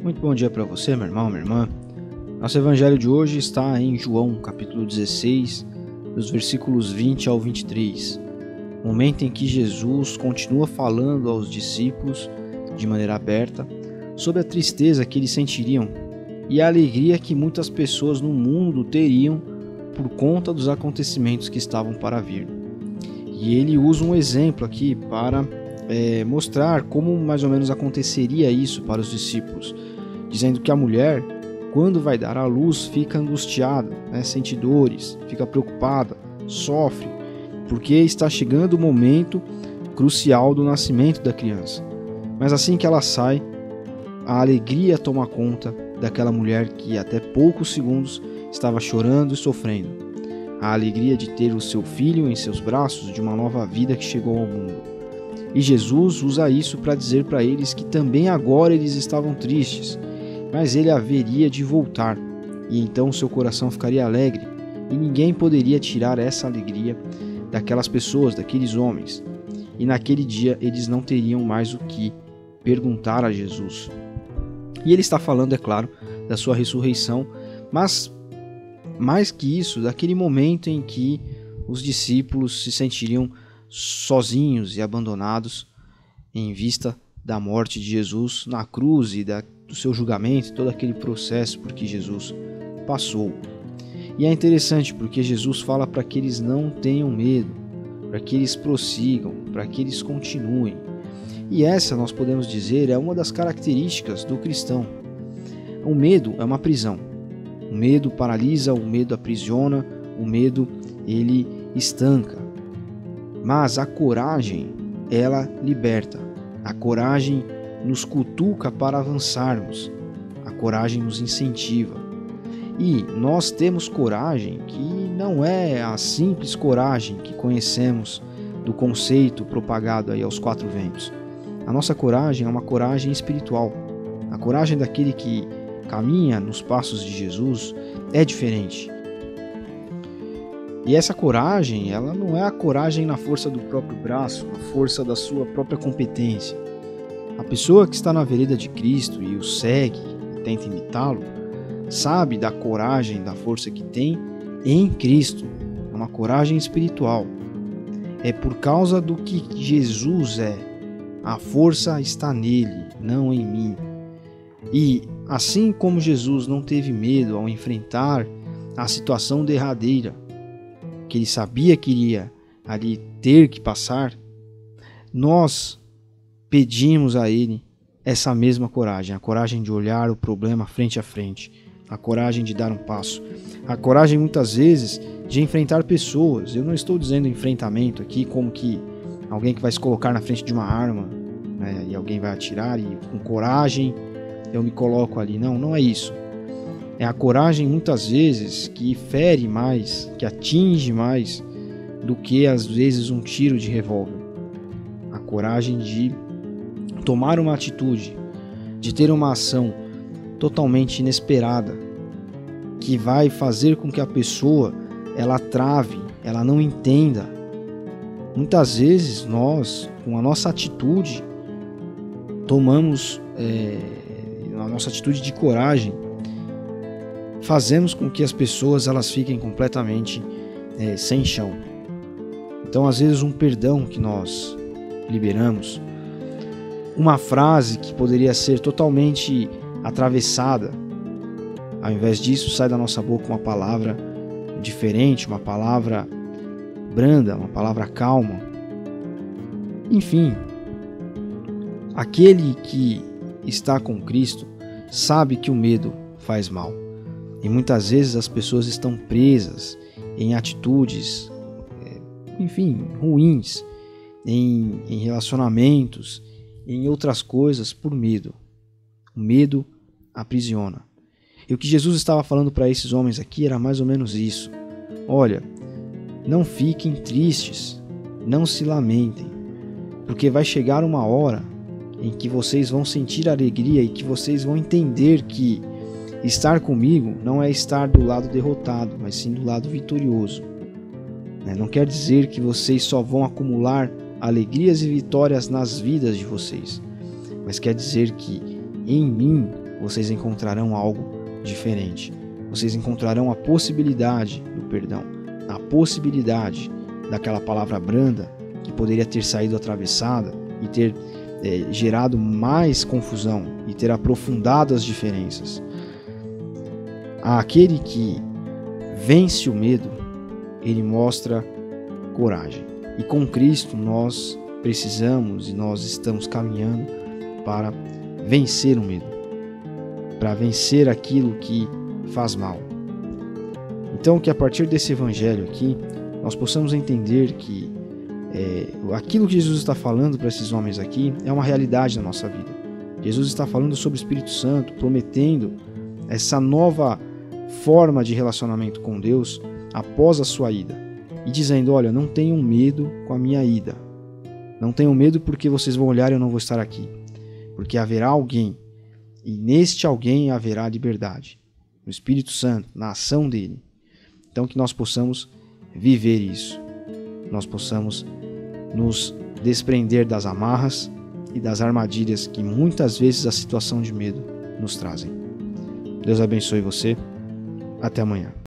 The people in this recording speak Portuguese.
Muito bom dia para você, meu irmão, minha irmã. Nosso evangelho de hoje está em João, capítulo 16, dos versículos 20 ao 23. Momento em que Jesus continua falando aos discípulos, de maneira aberta, sobre a tristeza que eles sentiriam e a alegria que muitas pessoas no mundo teriam por conta dos acontecimentos que estavam para vir. E ele usa um exemplo aqui para mostrar como mais ou menos aconteceria isso para os discípulos, dizendo que a mulher, quando vai dar à luz, fica angustiada, sente dores, fica preocupada, sofre, porque está chegando o momento crucial do nascimento da criança. Mas assim que ela sai, a alegria toma conta daquela mulher que até poucos segundos estava chorando e sofrendo. A alegria de ter o seu filho em seus braços, de uma nova vida que chegou ao mundo. E Jesus usa isso para dizer para eles que também agora eles estavam tristes, mas ele haveria de voltar, e então seu coração ficaria alegre, e ninguém poderia tirar essa alegria daquelas pessoas, daqueles homens. E naquele dia eles não teriam mais o que perguntar a Jesus. E ele está falando, é claro, da sua ressurreição, mas mais que isso, daquele momento em que os discípulos se sentiriam sozinhos e abandonados em vista da morte de Jesus na cruz e do seu julgamento, todo aquele processo por que Jesus passou. E é interessante porque Jesus fala para que eles não tenham medo, para que eles prossigam, para que eles continuem. E essa, nós podemos dizer, é uma das características do cristão. O medo é uma prisão. O medo paralisa, o medo aprisiona, o medo ele estanca. Mas a coragem, ela liberta. A coragem nos cutuca para avançarmos. A coragem nos incentiva. E nós temos coragem que não é a simples coragem que conhecemos do conceito propagado aí aos quatro ventos. A nossa coragem é uma coragem espiritual. A coragem daquele que caminha nos passos de Jesus é diferente. E essa coragem, ela não é a coragem na força do próprio braço, na força da sua própria competência. A pessoa que está na vereda de Cristo e o segue e tenta imitá-lo, sabe da coragem, da força que tem em Cristo. É uma coragem espiritual. É por causa do que Jesus é. A força está nele, não em mim. E assim como Jesus não teve medo ao enfrentar a situação derradeira, que ele sabia que iria ali ter que passar, nós pedimos a ele essa mesma coragem, a coragem de olhar o problema frente a frente, a coragem de dar um passo, a coragem muitas vezes de enfrentar pessoas. Eu não estou dizendo enfrentamento aqui como que alguém que vai se colocar na frente de uma arma, e alguém vai atirar e com coragem eu me coloco ali. Não, não é isso. É a coragem muitas vezes que fere mais, que atinge mais do que às vezes um tiro de revólver. A coragem de tomar uma atitude, de ter uma ação totalmente inesperada, que vai fazer com que a pessoa ela trave, ela não entenda. Muitas vezes nós, com a nossa atitude, tomamos a nossa atitude de coragem, fazemos com que as pessoas elas fiquem completamente sem chão. Então, às vezes, um perdão que nós liberamos, uma frase que poderia ser totalmente atravessada, ao invés disso, sai da nossa boca uma palavra diferente, uma palavra branda, uma palavra calma. Enfim, aquele que está com Cristo sabe que o medo faz mal. E muitas vezes as pessoas estão presas em atitudes, ruins, em relacionamentos, em outras coisas por medo. O medo aprisiona. E o que Jesus estava falando para esses homens aqui era mais ou menos isso. Olha, não fiquem tristes, não se lamentem, porque vai chegar uma hora em que vocês vão sentir alegria e que vocês vão entender que estar comigo não é estar do lado derrotado, mas sim do lado vitorioso. Não quer dizer que vocês só vão acumular alegrias e vitórias nas vidas de vocês, mas quer dizer que em mim vocês encontrarão algo diferente. Vocês encontrarão a possibilidade do perdão, a possibilidade daquela palavra branda que poderia ter saído atravessada e ter gerado mais confusão e ter aprofundado as diferenças. Aquele que vence o medo, ele mostra coragem. E com Cristo nós precisamos e nós estamos caminhando para vencer o medo, para vencer aquilo que faz mal. Então, que a partir desse evangelho aqui, nós possamos entender que aquilo que Jesus está falando para esses homens aqui é uma realidade na nossa vida. Jesus está falando sobre o Espírito Santo, prometendo essa nova forma de relacionamento com Deus após a sua ida. E dizendo, olha, não tenham medo com a minha ida. Não tenham medo porque vocês vão olhar e eu não vou estar aqui. Porque haverá alguém, e neste alguém haverá liberdade. No Espírito Santo, na ação dele. Então que nós possamos viver isso. Nós possamos nos desprender das amarras e das armadilhas que muitas vezes a situação de medo nos trazem. Deus abençoe você. Até amanhã.